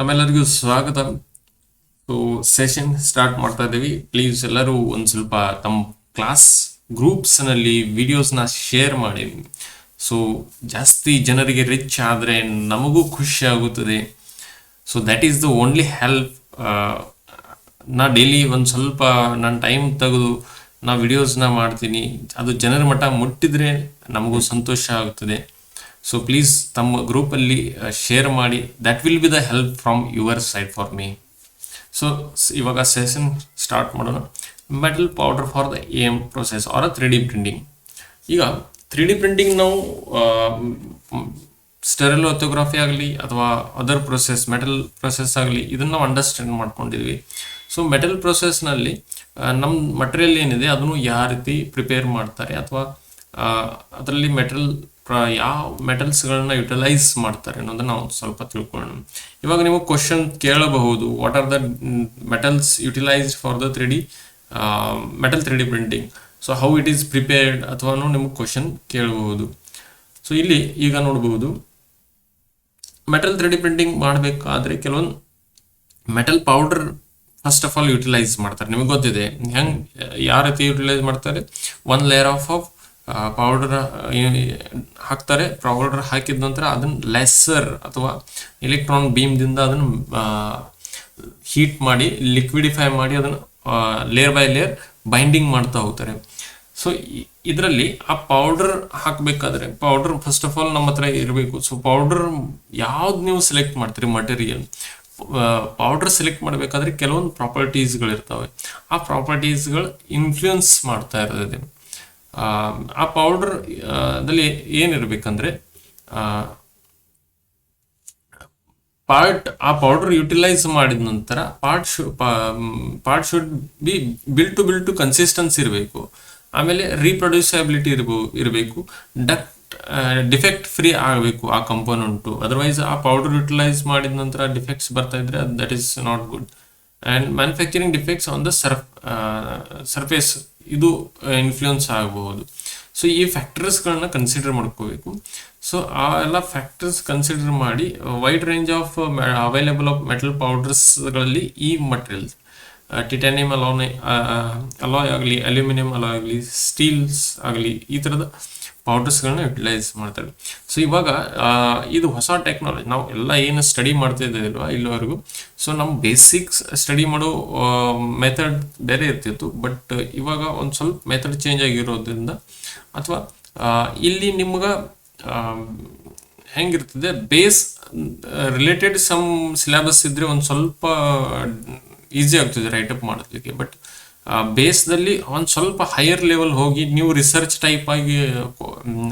ತಮ್ಮೆಲ್ಲರಿಗೂ ಸ್ವಾಗತ. So session start ಮಾಡ್ತಾ ಇದ್ದೀವಿ. ಪ್ಲೀಸ್ ಎಲ್ಲರೂ ಒಂದು ಸ್ವಲ್ಪ ತಮ್ಮ ಕ್ಲಾಸ್ ಗ್ರೂಪ್ಸ್ನಲ್ಲಿ ವಿಡಿಯೋಸ್ನ ಶೇರ್ ಮಾಡಿ. ಸೊ ಜಾಸ್ತಿ ಜನರಿಗೆ ರಿಚ್ ಆದರೆ ನಮಗೂ ಖುಷಿ ಆಗುತ್ತದೆ. So that is the only help. ನಾ ಡೈಲಿ ಒಂದು ಸ್ವಲ್ಪ ನಾನು ಟೈಮ್ ತೆಗೆದು ನಾ ವಿಡಿಯೋಸ್ನ ಮಾಡ್ತೀನಿ. ಅದು ಜನರ ಮಟ್ಟ ಮುಟ್ಟಿದ್ರೆ ನಮಗೂ ಸಂತೋಷ ಆಗುತ್ತದೆ. ಸೊ ಪ್ಲೀಸ್ ತಮ್ಮ ಗ್ರೂಪಲ್ಲಿ ಶೇರ್ ಮಾಡಿ. That will be the help from your side for me. So ಇವಾಗ ಸೆಷನ್ ಸ್ಟಾರ್ಟ್ ಮಾಡೋಣ. Metal powder for the AM process or 3D printing. ಈಗ 3D ಪ್ರಿಂಟಿಂಗ್ ನಾವು ಸ್ಟೆರಿಲೋಥೋಗ್ರಫಿ ಆಗಲಿ ಅಥವಾ ಅದರ್ ಪ್ರೊಸೆಸ್ ಮೆಟಲ್ ಪ್ರೊಸೆಸ್ ಆಗಲಿ ಇದನ್ನು ನಾವು ಅಂಡರ್ಸ್ಟ್ಯಾಂಡ್ ಮಾಡ್ಕೊಂಡಿದ್ವಿ. ಸೊ ಮೆಟಲ್ ಪ್ರೊಸೆಸ್ನಲ್ಲಿ ನಮ್ಮ ಮಟೀರಿಯಲ್ ಏನಿದೆ ಅದನ್ನು ಯಾವ ರೀತಿ ಪ್ರಿಪೇರ್ ಮಾಡ್ತಾರೆ ಅಥವಾ ಅದರಲ್ಲಿ ಯಾವ ಮೆಟಲ್ಸ್ಗಳನ್ನ ಯುಟಿಲೈಸ್ ಮಾಡ್ತಾರೆ ಅನ್ನೋದನ್ನ ನಾವು ಸ್ವಲ್ಪ ತಿಳ್ಕೊಳ್ಳೋಣ. ಇವಾಗ ನೀವು ಕ್ವಶನ್ ಕೇಳಬಹುದು, what are the metals utilised for the 3D metal 3D printing. So how it is prepared ಅಥವಾ ನಿಮಗೆ ಕ್ವಶನ್ ಕೇಳಬಹುದು. ಸೊ ಇಲ್ಲಿ ಈಗ ನೋಡಬಹುದು, ಮೆಟಲ್ 3D ಪ್ರಿಂಟಿಂಗ್ ಮಾಡಬೇಕಾದ್ರೆ ಕೆಲವೊಂದು metal powder first of all utilise ಮಾಡ್ತಾರೆ. ನಿಮಗೆ ಗೊತ್ತಿದೆ ಹೆಂಗೆ ಯಾವ ರೀತಿ ಯುಟಿಲೈಸ್ ಮಾಡ್ತಾರೆ. ಒನ್ ಲೇಯರ್ ಆಫ್ ಪೌಡರ್ ಹಾಕ್ತಾರೆ. ಪೌಡರ್ ಹಾಕಿದ ನಂತರ ಅದನ್ನು ಲೇಸರ್ ಅಥವಾ ಎಲೆಕ್ಟ್ರಾನ್ ಬೀಮ್ದಿಂದ ಅದನ್ನು ಹೀಟ್ ಮಾಡಿ ಲಿಕ್ವಿಡಿಫೈ ಮಾಡಿ ಅದನ್ನು ಲೇಯರ್ ಬೈ ಲೇಯರ್ ಬೈಂಡಿಂಗ್ ಮಾಡ್ತಾ ಹೋಗ್ತಾರೆ. ಸೊ ಇದರಲ್ಲಿ ಆ ಪೌಡರ್ ಹಾಕಬೇಕಾದ್ರೆ ಪೌಡರ್ ಫಸ್ಟ್ ಆಫ್ ಆಲ್ ನಮ್ಮ ಹತ್ರ ಇರಬೇಕು. ಸೊ ಪೌಡರ್ ಯಾವ್ದು ನೀವು ಸೆಲೆಕ್ಟ್ ಮಾಡ್ತೀರಿ ಮಟೀರಿಯಲ್, ಪೌಡರ್ ಸೆಲೆಕ್ಟ್ ಮಾಡಬೇಕಾದ್ರೆ ಕೆಲವೊಂದು ಪ್ರಾಪರ್ಟೀಸ್ಗಳಿರ್ತವೆ. ಆ ಪ್ರಾಪರ್ಟೀಸ್ಗಳು ಇನ್ಫ್ಲೂಯೆನ್ಸ್ ಮಾಡ್ತಾ ಇರ್ತದೆ. ಆ ಪೌಡರ್ ದಲ್ಲಿ ಏನಿರ್ಬೇಕಂದ್ರೆ ಆ ಪೌಡರ್ ಯುಟಿಲೈಸ್ ಮಾಡಿದ ನಂತರ part should be build to consistency ಇರಬೇಕು. ಆಮೇಲೆ ರೀಪ್ರೊಡ್ಯೂಸಬಿಲಿಟಿ ಇರಬೇಕು. ಡಿಫೆಕ್ಟ್ ಫ್ರೀ ಆಗಬೇಕು ಆ ಕಂಪೋನೆಂಟು. ಅದರ್ವೈಸ್ ಆ ಪೌಡರ್ ಯುಟಿಲೈಸ್ ಮಾಡಿದ ನಂತರ ಡಿಫೆಕ್ಟ್ಸ್ ಬರ್ತಾ ಇದ್ರೆ that is not good. And manufacturing defects on the surface ಇದು ಇನ್ಫ್ಲೂಯೆನ್ಸ್ ಆಗಬಹುದು. ಸೊ ಈ ಫ್ಯಾಕ್ಟರ್ಸ್ಗಳನ್ನ ಕನ್ಸಿಡರ್ ಮಾಡ್ಕೋಬೇಕು. ಸೊ ಆ ಎಲ್ಲ ಫ್ಯಾಕ್ಟರ್ಸ್ ಕನ್ಸಿಡರ್ ಮಾಡಿ wide range of available of metal ಪೌಡರ್ಸ್ಗಳಲ್ಲಿ ಈ ಮಟೀರಿಯಲ್ಸ್ ಟಿಟಾನಿಯಂ ಅಲಾಯ್ ಆಗಲಿ, ಅಲ್ಯೂಮಿನಿಯಂ ಅಲಾಯ್ ಆಗಲಿ, ಸ್ಟೀಲ್ಸ್ ಆಗಲಿ, ಈ ಥರದ ಪೌಡರ್ಸ್ಗಳನ್ನ ಯುಟಿಲೈಸ್ ಮಾಡ್ತಾರೆ. ಸೊ ಇವಾಗ ಇದು ಹೊಸ ಟೆಕ್ನಾಲಜಿ. ನಾವು ಎಲ್ಲ ಏನು ಸ್ಟಡಿ ಮಾಡ್ತಾ ಇದ್ದೀವಲ್ವ ಇಲ್ಲಿವರೆಗೂ, ಸೊ ನಮ್ಮ ಬೇಸಿಕ್ಸ್ ಸ್ಟಡಿ ಮಾಡೋ ಮೆಥಡ್ ಬೇರೆ ಇರ್ತಿತ್ತು. ಬಟ್ ಇವಾಗ ಒಂದು ಸ್ವಲ್ಪ ಮೆಥಡ್ ಚೇಂಜ್ ಆಗಿರೋದ್ರಿಂದ ಅಥವಾ ಇಲ್ಲಿ ನಿಮ್ಗೆ ಹೆಂಗಿರ್ತದೆ ಬೇಸ್ ರಿಲೇಟೆಡ್ ಸಮ್ ಸಿಲೆಬಸ್ ಇದ್ರೆ ಒಂದು ಸ್ವಲ್ಪ ಈಸಿ ಆಗ್ತದೆ ರೈಟಪ್ ಮಾಡೋದಕ್ಕೆ. ಬಟ್ ಬೇಸ್ದಲ್ಲಿ ಒಂದು ಸ್ವಲ್ಪ ಹೈಯರ್ ಲೆವೆಲ್ ಹೋಗಿ ನೀವು ರಿಸರ್ಚ್ ಟೈಪ್ ಆಗಿ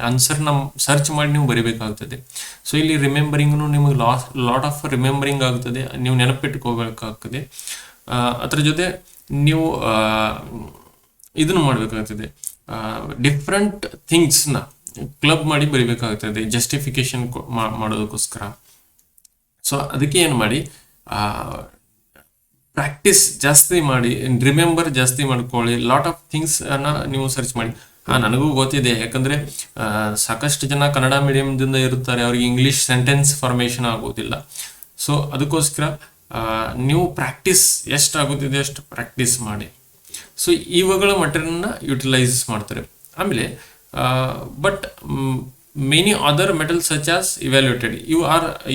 ಆನ್ಸರ್ನ ಸರ್ಚ್ ಮಾಡಿ ನೀವು ಬರಿಬೇಕಾಗ್ತದೆ. ಸೊ ಇಲ್ಲಿ ರಿಮೆಂಬರಿಂಗ್ನು ನಿಮಗೆ ಲಾಟ್ ಆಫ್ ರಿಮೆಂಬರಿಂಗ್ ಆಗ್ತದೆ, ನೀವು ನೆನಪಿಟ್ಕೋಬೇಕಾಗ್ತದೆ. ಅದ್ರ ಜೊತೆ ನೀವು ಇದನ್ನು ಮಾಡಬೇಕಾಗ್ತದೆ, ಡಿಫ್ರೆಂಟ್ ಥಿಂಗ್ಸ್ನ ಕ್ಲಬ್ ಮಾಡಿ ಬರಿಬೇಕಾಗ್ತದೆ ಜಸ್ಟಿಫಿಕೇಶನ್ ಮಾಡೋದಕ್ಕೋಸ್ಕರ. ಸೊ ಅದಕ್ಕೆ ಏನು ಮಾಡಿ, ಪ್ರಾಕ್ಟೀಸ್ ಜಾಸ್ತಿ ಮಾಡಿ, ರಿಮೆಂಬರ್ ಜಾಸ್ತಿ ಮಾಡ್ಕೊಳ್ಳಿ. ಲಾಟ್ ಆಫ್ ಥಿಂಗ್ಸ್ ಅನ್ನ ನೀವು ಸರ್ಚ್ ಮಾಡಿ. ನನಗೂ ಗೊತ್ತಿದೆ, ಯಾಕಂದ್ರೆ ಸಾಕಷ್ಟು ಜನ ಕನ್ನಡ ಮೀಡಿಯಂದಿಂದ ಇರುತ್ತಾರೆ, ಅವ್ರಿಗೆ ಇಂಗ್ಲಿಷ್ ಸೆಂಟೆನ್ಸ್ ಫಾರ್ಮೇಷನ್ ಆಗೋದಿಲ್ಲ. ಸೊ ಅದಕ್ಕೋಸ್ಕರ ನೀವು ಪ್ರಾಕ್ಟೀಸ್ ಎಷ್ಟಾಗುತ್ತಿದೆ ಅಷ್ಟು ಪ್ರಾಕ್ಟೀಸ್ ಮಾಡಿ. ಸೊ ಇವುಗಳ ಮಟೀರಿಯಲ್ನ ಯುಟಿಲೈಸ್ ಮಾಡ್ತಾರೆ. ಆಮೇಲೆ but many other metals such as evaluated.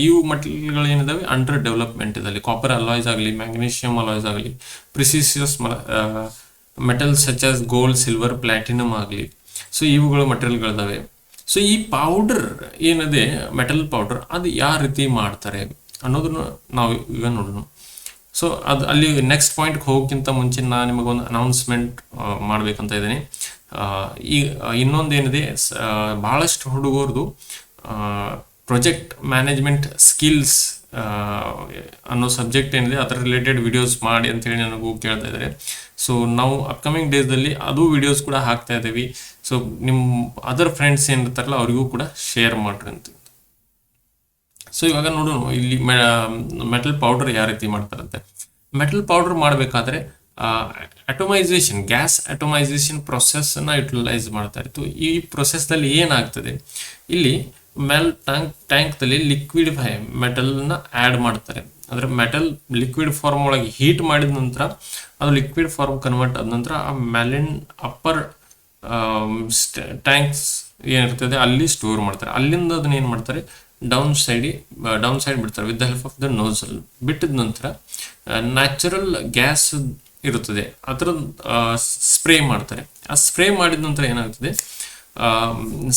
ಇವು ಮಟೀರಿಯಲ್ಗಳು ಏನಿದಾವೆ ಅಂಡರ್ ಡೆವಲಪ್ಮೆಂಟ್ ಇದಲ್ಲಿ. ಕಾಪರ್ ಅಲಾಯ್ಸ್ ಆಗಲಿ, ಮ್ಯಾಗ್ನೀಷಿಯಂ ಅಲಾಯ್ಸ್ ಆಗಲಿ, precious metals such as gold, silver, platinum ಆಗಲಿ. ಸೊ ಇವುಗಳು ಮಟೀರಿಯಲ್ಗಳಿದಾವೆ. ಸೊ ಈ ಪೌಡರ್ ಏನಿದೆ ಮೆಟಲ್ ಪೌಡರ್ ಅದು ಯಾವ ರೀತಿ ಮಾಡ್ತಾರೆ ಅನ್ನೋದನ್ನು ನಾವು ಈಗ ನೋಡೋಣ. ಸೊ ಅಲ್ಲಿ ನೆಕ್ಸ್ಟ್ ಪಾಯಿಂಟ್ಗೆ ಹೋಗೋಕ್ಕಿಂತ ಮುಂಚೆ ನಾನು ನಿಮಗೊಂದು ಅನೌನ್ಸ್ಮೆಂಟ್ ಮಾಡ್ಬೇಕಂತ ಇದ್ದೀನಿ. ಈ ಇನ್ನೊಂದೇನಿದೆ, ಬಹಳಷ್ಟು ಹುಡುಗರದು ಪ್ರೊಜೆಕ್ಟ್ ಮ್ಯಾನೇಜ್ಮೆಂಟ್ ಸ್ಕಿಲ್ಸ್ ಅನ್ನೋ ಸಬ್ಜೆಕ್ಟ್ ಏನಿದೆ ಅದರ ರಿಲೇಟೆಡ್ ವಿಡಿಯೋಸ್ ಮಾಡಿ ಅಂತೇಳಿ ನನಗೂ ಕೇಳ್ತಾ ಇದ್ದಾರೆ. ಸೊ ನಾವು ಅಪ್ಕಮಿಂಗ್ ಡೇಸ್ದಲ್ಲಿ ಅದು ವಿಡಿಯೋಸ್ ಕೂಡ ಹಾಕ್ತಾ ಇದ್ದೀವಿ. ಸೊ ನಿಮ್ಮ ಅದರ್ ಫ್ರೆಂಡ್ಸ್ ಏನಿರ್ತಾರಲ್ಲ ಅವರಿಗೂ ಕೂಡ ಶೇರ್ ಮಾಡ್ರಿ ಅಂತ. ಸೊ ಇವಾಗ ನೋಡೋಣ ಇಲ್ಲಿ ಮೆಟಲ್ ಪೌಡರ್ ಯಾವ ರೀತಿ ಮಾಡ್ತಾರಂತೆ. ಮೆಟಲ್ ಪೌಡರ್ ಮಾಡಬೇಕಾದ್ರೆ ಅಟೋಮೈಸೇಷನ್, ಗ್ಯಾಸ್ ಅಟೋಮೈಸೇಷನ್ ಪ್ರೊಸೆಸ್ ಅನ್ನ ಯುಟಿಲೈಸ್ ಮಾಡ್ತಾ ಇತ್ತು. ಈ ಪ್ರೊಸೆಸ್ನಲ್ಲಿ ಏನಾಗ್ತದೆ, ಇಲ್ಲಿ ಮೇಲ್ ಟ್ಯಾಂಕ್ದಲ್ಲಿ ಲಿಕ್ವಿಡಿಫೈ ಮೆಟಲ್ನ ಆ್ಯಡ್ ಮಾಡ್ತಾರೆ. ಅಂದರೆ ಮೆಟಲ್ ಲಿಕ್ವಿಡ್ ಫಾರ್ಮ್ ಒಳಗೆ ಹೀಟ್ ಮಾಡಿದ ನಂತರ ಅದು ಲಿಕ್ವಿಡ್ ಫಾರ್ಮ್ ಕನ್ವರ್ಟ್ ಆದ ನಂತರ ಆ ಮ್ಯಾಲಿನ್ ಅಪ್ಪರ್ ಟ್ಯಾಂಕ್ಸ್ ಏನಿರ್ತದೆ ಅಲ್ಲಿ ಸ್ಟೋರ್ ಮಾಡ್ತಾರೆ. ಅಲ್ಲಿಂದ ಅದನ್ನ ಏನು ಮಾಡ್ತಾರೆ, ಡೌನ್ ಸೈಡ್ ಬಿಡ್ತಾರೆ with the help of the nozzle. ಬಿಟ್ಟಿದ ನಂತರ ನ್ಯಾಚುರಲ್ ಗ್ಯಾಸ್ ಇರುತ್ತದೆ, ಅದರ ಸ್ಪ್ರೇ ಮಾಡ್ತಾರೆ. ಆ ಸ್ಪ್ರೇ ಮಾಡಿದ ನಂತರ ಏನಾಗ್ತದೆ,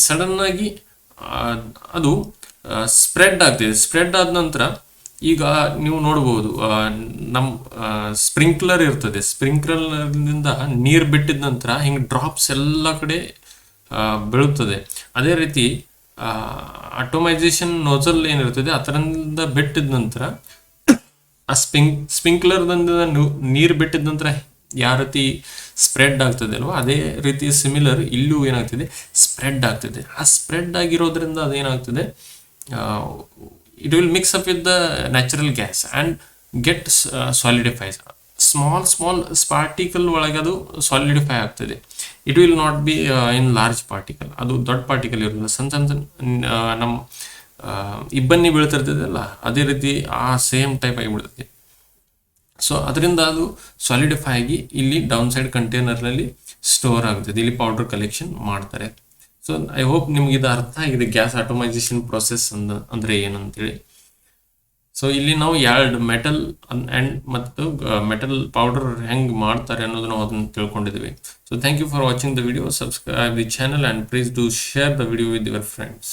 ಸಡನ್ ಆಗಿ ಅದು ಸ್ಪ್ರೆಡ್ ಆಗ್ತಿದೆ. ಸ್ಪ್ರೆಡ್ ಆದ ನಂತರ ಈಗ ನೀವು ನೋಡ್ಬೋದು, ನಮ್ಮ ಸ್ಪ್ರಿಂಕ್ಲರ್ ಇರ್ತದೆ, ಸ್ಪ್ರಿಂಕ್ಲರ್ನಿಂದ ನೀರು ಬಿಟ್ಟಿದ ನಂತರ ಹಿಂಗೆ ಡ್ರಾಪ್ಸ್ ಎಲ್ಲ ಕಡೆ ಬೀಳುತ್ತದೆ. ಅದೇ ರೀತಿ ಆಟೋಮೈಸೇಷನ್ ನೋಸಲ್ ಏನಿರ್ತದೆ ಅದರಿಂದ ಬಿಟ್ಟಿದ ನಂತರ ಆ ಸ್ಪ್ರಿಂಕ್ಲರ್ದಿಂದ ನೀರು ಬಿಟ್ಟಿದ ನಂತರ ಯಾವ ರೀತಿ ಸ್ಪ್ರೆಡ್ ಆಗ್ತದೆ ಅಲ್ವಾ, ಅದೇ ರೀತಿ ಸಿಮಿಲರ್ ಇಲ್ಲೂ ಏನಾಗ್ತದೆ, ಸ್ಪ್ರೆಡ್ ಆಗ್ತದೆ. ಆ ಸ್ಪ್ರೆಡ್ ಆಗಿರೋದ್ರಿಂದ ಅದೇನಾಗ್ತದೆ, it will mix up with the natural gas and get solidifies. small particle ಒಳಗೆ ಅದು ಸಾಲಿಡಿಫೈ ಆಗ್ತದೆ. It will not be in large particle. ಅದು ದೊಡ್ಡ ಪಾರ್ಟಿಕಲ್ ಇರೋದಿಲ್ಲ, ಸಣ್ಣ ನಮ್ಮ ಇಬ್ಬನಿ ಬೀಳ್ತಿರ್ತದಲ್ಲ ಅದೇ ರೀತಿ ಆ ಸೇಮ್ ಟೈಪ್ ಆಗಿಬಿಡ್ತದೆ. ಸೊ ಅದರಿಂದ ಅದು ಸಾಲಿಡಿಫೈ ಆಗಿ ಇಲ್ಲಿ ಡೌನ್ ಸೈಡ್ ಕಂಟೈನರ್ನಲ್ಲಿ ಸ್ಟೋರ್ ಆಗುತ್ತದೆ. ಇಲ್ಲಿ ಪೌಡರ್ ಕಲೆಕ್ಷನ್ ಮಾಡ್ತಾರೆ. ಸೊ ಐ ಹೋಪ್ ನಿಮ್ಗೆ ಇದು ಅರ್ಥ ಆಗಿದೆ ಗ್ಯಾಸ್ ಆಟೋಮೈಸೇಷನ್ ಪ್ರೊಸೆಸ್ ಅಂದರೆ ಏನಂತೇಳಿ. ಸೊ ಇಲ್ಲಿ ನಾವು ಎರಡು ಮೆಟಲ್ ಆ್ಯಂಡ್ ಮತ್ತು ಮೆಟಲ್ ಪೌಡರ್ ಹೆಂಗೆ ಮಾಡ್ತಾರೆ ಅನ್ನೋದು ನಾವು ಅದನ್ನು ತಿಳ್ಕೊಂಡಿದ್ದೀವಿ. So thank you for watching the video. Subscribe the channel and please do share the video with your friends.